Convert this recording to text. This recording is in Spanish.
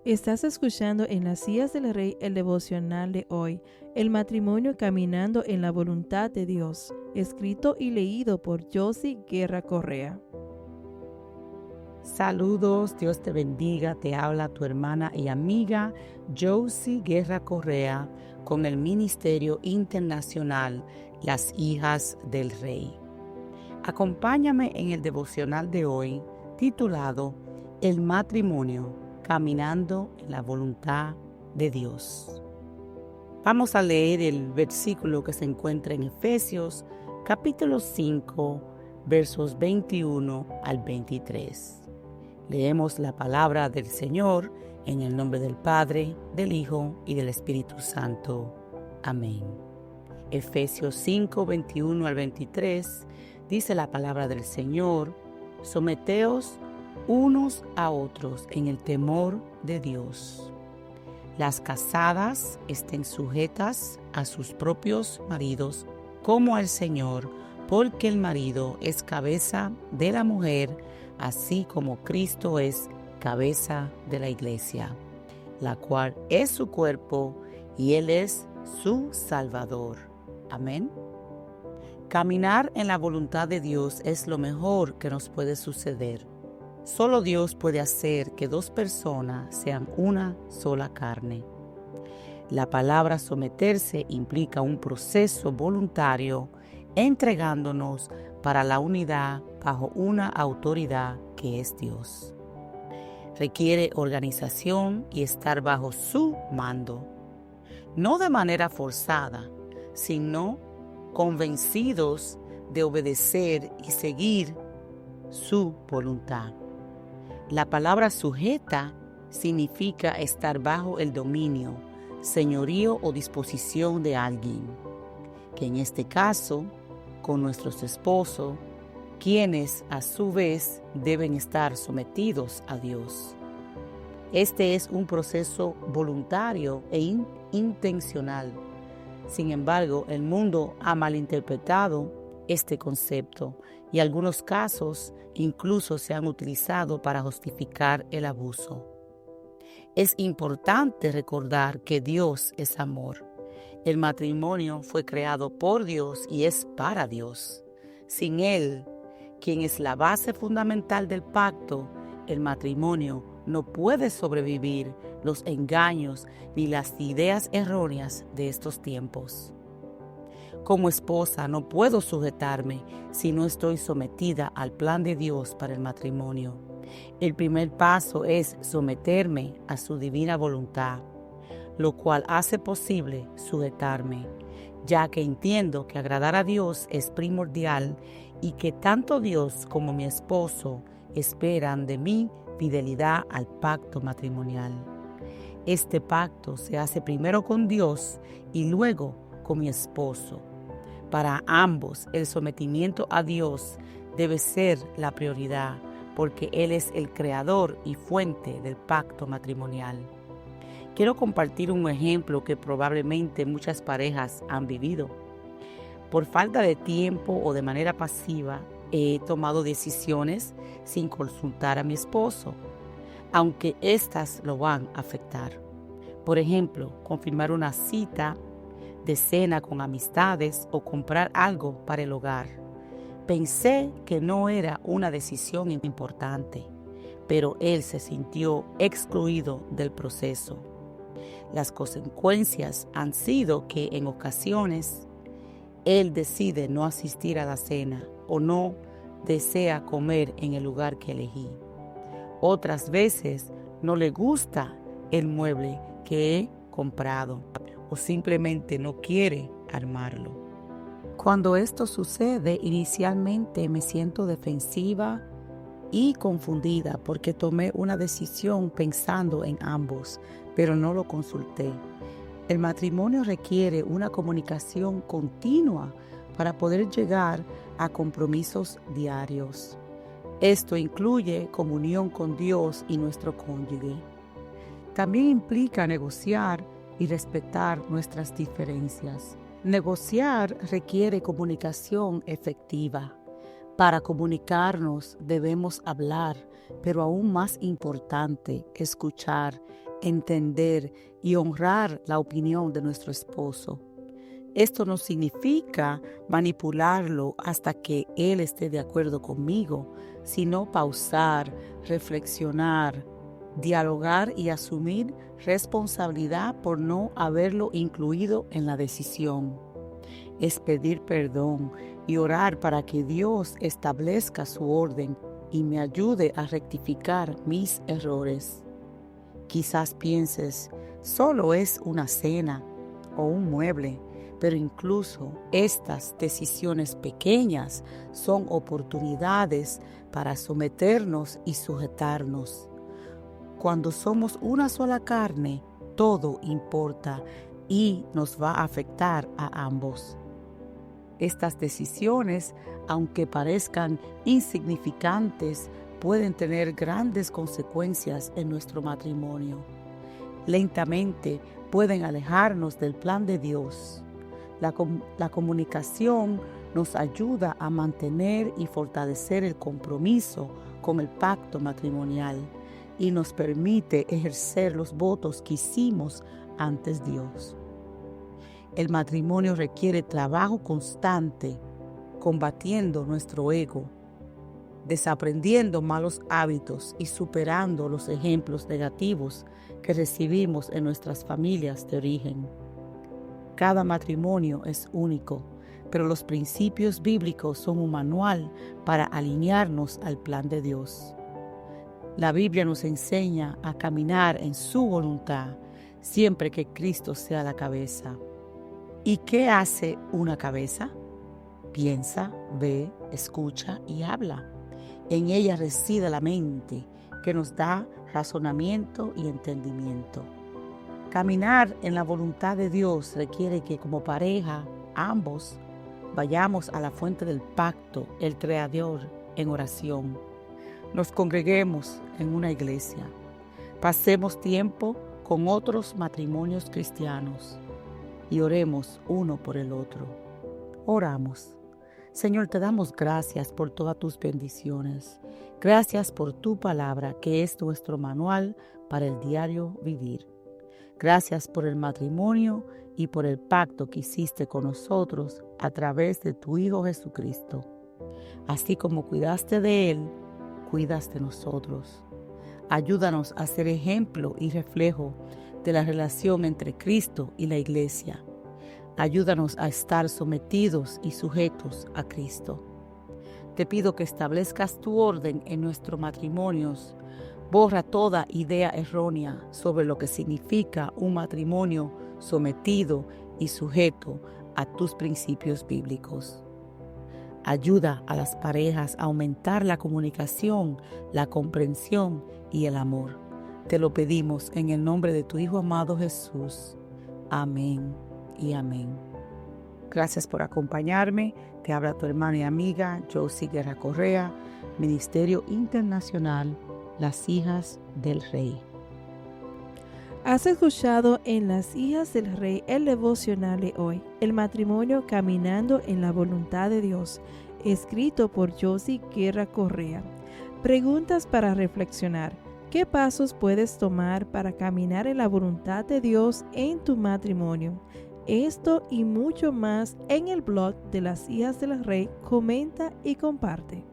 Estás escuchando en las sillas del Rey el devocional de hoy, el matrimonio caminando en la voluntad de Dios, escrito y leído por Josie Guerra Correa. Saludos, Dios te bendiga, te habla tu hermana y amiga Josie Guerra Correa con el Ministerio Internacional Las Hijas del Rey. Acompáñame en el devocional de hoy titulado El matrimonio caminando en la voluntad de Dios. Vamos a leer el versículo que se encuentra en Efesios capítulo 5 versos 21 al 23. Leemos la palabra del Señor en el nombre del Padre, del Hijo y del Espíritu Santo. Amén. Efesios 5, 21 al 23 dice la palabra del Señor: someteos unos a otros en el temor de Dios. Las casadas estén sujetas a sus propios maridos como al Señor, porque el marido es cabeza de la mujer, así como Cristo es cabeza de la iglesia, la cual es su cuerpo y Él es su Salvador. Amén. Caminar en la voluntad de Dios es lo mejor que nos puede suceder. Solo Dios puede hacer que dos personas sean una sola carne. La palabra someterse implica un proceso voluntario entregándonos para la unidad bajo una autoridad que es Dios. Requiere organización y estar bajo su mando, no de manera forzada, sino convencidos de obedecer y seguir su voluntad. La palabra sujeta significa estar bajo el dominio, señorío o disposición de alguien, que en este caso, con nuestros esposos, quienes a su vez deben estar sometidos a Dios. Este es un proceso voluntario e intencional. Sin embargo, el mundo ha malinterpretado este concepto y algunos casos incluso se han utilizado para justificar el abuso. Es importante recordar que Dios es amor. El matrimonio fue creado por Dios y es para Dios. Sin Él, quien es la base fundamental del pacto, el matrimonio no puede sobrevivir los engaños ni las ideas erróneas de estos tiempos. Como esposa no puedo sujetarme si no estoy sometida al plan de Dios para el matrimonio. El primer paso es someterme a su divina voluntad, lo cual hace posible sujetarme, ya que entiendo que agradar a Dios es primordial y que tanto Dios como mi esposo esperan de mí fidelidad al pacto matrimonial. Este pacto se hace primero con Dios y luego con mi esposo. Para ambos, el sometimiento a Dios debe ser la prioridad, porque Él es el creador y fuente del pacto matrimonial. Quiero compartir un ejemplo que probablemente muchas parejas han vivido. Por falta de tiempo o de manera pasiva, he tomado decisiones sin consultar a mi esposo, aunque éstas lo van a afectar. Por ejemplo, confirmar una cita de cena con amistades o comprar algo para el hogar. Pensé que no era una decisión importante, pero él se sintió excluido del proceso. Las consecuencias han sido que en ocasiones él decide no asistir a la cena o no desea comer en el lugar que elegí. Otras veces no le gusta el mueble que he comprado o simplemente no quiere armarlo. Cuando esto sucede, inicialmente me siento defensiva y confundida porque tomé una decisión pensando en ambos, pero no lo consulté. El matrimonio requiere una comunicación continua para poder llegar a compromisos diarios. Esto incluye comunión con Dios y nuestro cónyuge. También implica negociar y respetar nuestras diferencias. Negociar requiere comunicación efectiva. Para comunicarnos debemos hablar pero aún más importante, escuchar, entender y honrar la opinión de nuestro esposo. Esto no significa manipularlo hasta que él esté de acuerdo conmigo, sino pausar, reflexionar, dialogar y asumir responsabilidad por no haberlo incluido en la decisión. Es pedir perdón y orar para que Dios establezca su orden y me ayude a rectificar mis errores. Quizás pienses, solo es una cena o un mueble, pero incluso estas decisiones pequeñas son oportunidades para someternos y sujetarnos. Cuando somos una sola carne, todo importa y nos va a afectar a ambos. Estas decisiones, aunque parezcan insignificantes, pueden tener grandes consecuencias en nuestro matrimonio. Lentamente pueden alejarnos del plan de Dios. La comunicación nos ayuda a mantener y fortalecer el compromiso con el pacto matrimonial y nos permite ejercer los votos que hicimos ante Dios. El matrimonio requiere trabajo constante, combatiendo nuestro ego, desaprendiendo malos hábitos y superando los ejemplos negativos que recibimos en nuestras familias de origen. Cada matrimonio es único, pero los principios bíblicos son un manual para alinearnos al plan de Dios. La Biblia nos enseña a caminar en su voluntad, siempre que Cristo sea la cabeza. ¿Y qué hace una cabeza? Piensa, ve, escucha y habla. En ella reside la mente, que nos da razonamiento y entendimiento. Caminar en la voluntad de Dios requiere que como pareja, ambos, vayamos a la fuente del pacto, el Creador, en oración. Nos congreguemos en una iglesia. Pasemos tiempo con otros matrimonios cristianos y oremos uno por el otro. Oramos. Señor, te damos gracias por todas tus bendiciones. Gracias por tu palabra, que es nuestro manual para el diario vivir. Gracias por el matrimonio y por el pacto que hiciste con nosotros a través de tu Hijo Jesucristo. Así como cuidaste de Él, cuidas de nosotros. Ayúdanos a ser ejemplo y reflejo de la relación entre Cristo y la Iglesia. Ayúdanos a estar sometidos y sujetos a Cristo. Te pido que establezcas tu orden en nuestros matrimonios. Borra toda idea errónea sobre lo que significa un matrimonio sometido y sujeto a tus principios bíblicos. Ayuda a las parejas a aumentar la comunicación, la comprensión y el amor. Te lo pedimos en el nombre de tu Hijo amado Jesús. Amén y amén. Gracias por acompañarme. Te habla tu hermana y amiga Josie Guerra Correa, Ministerio Internacional Las Hijas del Rey. Has escuchado en Las Hijas del Rey el devocional de hoy, el matrimonio caminando en la voluntad de Dios, escrito por Josie Guerra Correa. Preguntas para reflexionar. ¿Qué pasos puedes tomar para caminar en la voluntad de Dios en tu matrimonio? Esto y mucho más en el blog de Las Hijas del Rey. Comenta y comparte.